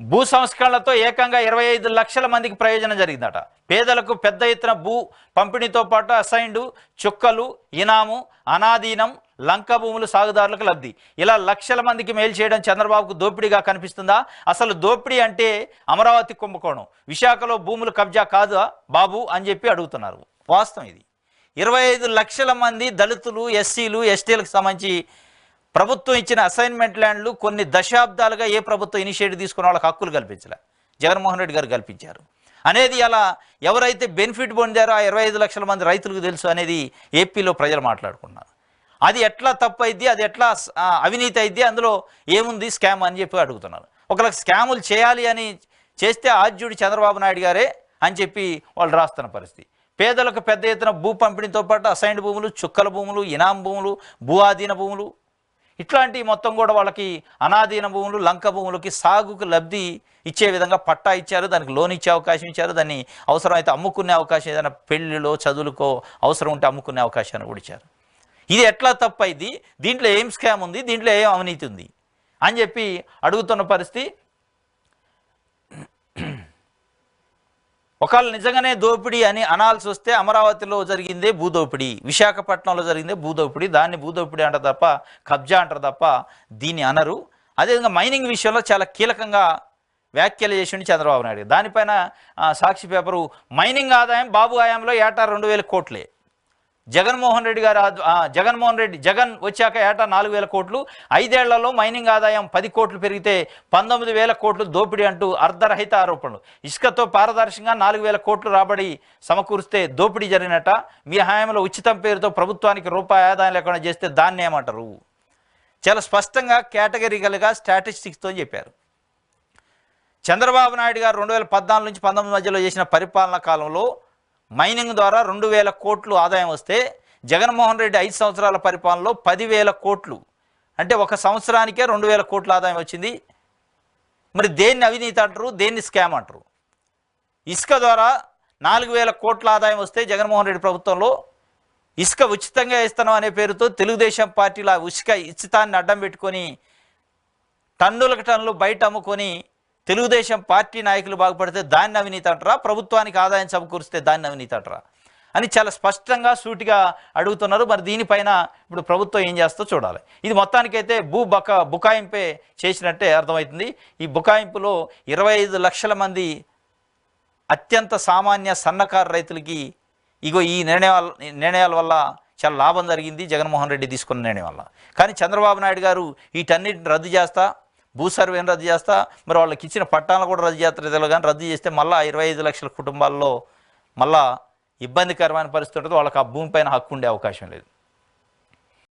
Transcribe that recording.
భూ సంస్కరణలతో ఏకంగా 25 లక్షల మందికి ప్రయోజనం జరిగిందట. పేదలకు పెద్ద ఎత్తున భూ పంపిణీతో పాటు అసైన్డ్, చుక్కలు, ఇనాము, అనాధీనం, లంక భూములు సాగుదారులకు లబ్ధి. ఇలా లక్షల మందికి మేలు చేయడం చంద్రబాబుకు దోపిడీగా కనిపిస్తుందా? అసలు దోపిడీ అంటే అమరావతి కుంభకోణం, విశాఖలో భూములు కబ్జా కాదా బాబు అని చెప్పి అడుగుతున్నారు. వాస్తవం ఇది. 25 లక్షల మంది దళితులు, ఎస్సీలు, ఎస్టీలకు సంబంధించి ప్రభుత్వం ఇచ్చిన అసైన్మెంట్ ల్యాండ్లు కొన్ని దశాబ్దాలుగా ఏ ప్రభుత్వం ఇనిషియేటివ్ తీసుకున్న వాళ్ళకి హక్కులు కల్పించలే, జగన్మోహన్ రెడ్డి గారు కల్పించారు అనేది అలా ఎవరైతే బెనిఫిట్ పొందారో ఆ 25 లక్షల మంది రైతులకు తెలుసు అనేది ఏపీలో ప్రజలు మాట్లాడుకున్నారు. అది ఎట్లా తప్పు అయింది, అది ఎట్లా అవినీతి అయింది, అందులో ఏముంది స్కామ్ అని చెప్పి అడుగుతున్నారు. ఒకరికి స్కాములు చేయాలి అని చేస్తే ఆద్యుడు చంద్రబాబు నాయుడు గారే అని చెప్పి వాళ్ళు రాస్తున్న పరిస్థితి. పేదలకు పెద్ద ఎత్తున భూ పంపిణీతో పాటు అసైన్డ్ భూములు, చుక్కల భూములు, ఇనాం భూములు, భూ ఆధీన భూములు, ఇట్లాంటి మొత్తం కూడా వాళ్ళకి అనాధీన భూములు, లంక భూములకి సాగుకు లబ్ధి ఇచ్చే విధంగా పట్టా ఇచ్చారు, దానికి లోన్ ఇచ్చే అవకాశం ఇచ్చారు, దాన్ని అవసరమైతే అమ్ముకునే అవకాశం, ఏదైనా పెళ్లిలో చదువులకో అవసరం ఉంటే అమ్ముకునే అవకాశాన్ని కూడా ఇచ్చారు. ఇది ఎట్లా తప్పైంది, దీంట్లో ఏం స్కామ్ ఉంది, దీంట్లో ఏం అవినీతి ఉంది అని చెప్పి అడుగుతున్న పరిస్థితి. ఒకవేళ నిజంగానే దోపిడీ అని అనాల్సి వస్తే అమరావతిలో జరిగిందే భూదోపిడీ, విశాఖపట్నంలో జరిగిందే భూదోపిడీ, దాన్ని భూదోపిడీ అంటారు తప్ప కబ్జా అంటారు తప్ప దీన్ని అనరు. అదేవిధంగా మైనింగ్ విషయంలో చాలా కీలకంగా వ్యాఖ్యలు చేసిండు చంద్రబాబు నాయుడు. దానిపైన సాక్షి పేపరు మైనింగ్ ఆదాయం బాబు హయాంలో ఏటా 2,000 కోట్లే, జగన్మోహన్ రెడ్డి జగన్ వచ్చాక ఏటా 4,000 కోట్లు, 5 ఏళ్లలో మైనింగ్ ఆదాయం 10 కోట్లు పెరిగితే 19,000 కోట్లు దోపిడీ అంటూ అర్ధరహిత ఆరోపణలు. ఇసుకతో పారదర్శకంగా 4,000 కోట్లు రాబడి సమకూరిస్తే దోపిడీ జరిగినట్ట. మీ హయాంలో ఉచితం పేరుతో ప్రభుత్వానికి రూపాయి ఆదాయం లేకుండా చేస్తే దాన్ని ఏమంటారు? చాలా స్పష్టంగా కేటగిరికల్గా స్టాటిస్టిక్స్తో చెప్పారు. చంద్రబాబు నాయుడు గారు 2014 నుంచి 19 మధ్యలో చేసిన పరిపాలనా కాలంలో మైనింగ్ ద్వారా 2,000 కోట్లు ఆదాయం వస్తే జగన్మోహన్ రెడ్డి 5 సంవత్సరాల పరిపాలనలో 10,000 కోట్లు, అంటే ఒక సంవత్సరానికే 2,000 కోట్ల ఆదాయం వచ్చింది. మరి దేన్ని అవినీతి అంటారు, దేన్ని స్కామ్ అంటారు? ఇసుక ద్వారా 4,000 కోట్ల ఆదాయం వస్తే జగన్మోహన్ రెడ్డి ప్రభుత్వంలో ఇసుక ఉచితంగా ఇస్తున్నాం అనే పేరుతో తెలుగుదేశం పార్టీల ఉచితాన్ని అడ్డం పెట్టుకొని టన్నులకు టన్నులు బయట అమ్ముకొని తెలుగుదేశం పార్టీ నాయకులు బాగుపడితే దాన్ని అవినీతి అంటారా, ప్రభుత్వానికి ఆదాయం సమకూరిస్తే దాన్ని అవినీతి అంటారా అని చాలా స్పష్టంగా సూటిగా అడుగుతున్నారు. మరి దీనిపైన ఇప్పుడు ప్రభుత్వం ఏం చేస్తో చూడాలి. ఇది మొత్తానికైతే బుకాయింపే చేసినట్టే అర్థమవుతుంది. ఈ బుకాయింపులో 25 లక్షల మంది అత్యంత సామాన్య సన్నకారు రైతులకి ఇగో ఈ నిర్ణయాల వల్ల చాలా లాభం జరిగింది జగన్మోహన్ రెడ్డి తీసుకున్న నిర్ణయం వల్ల. కానీ చంద్రబాబు నాయుడు గారు వీటన్నిటిని రద్దు చేస్తా, భూ సర్వేని రద్దు చేస్తా, మరి వాళ్ళకి ఇచ్చిన పట్టాలను కూడా రద్దు చేస్తారు. కానీ రద్దు చేస్తే మళ్ళీ 25 లక్షల కుటుంబాల్లో మళ్ళా ఇబ్బందికరమైన పరిస్థితి ఉంటుంది, వాళ్ళకి ఆ భూమి పైన హక్కు ఉండే అవకాశం లేదు.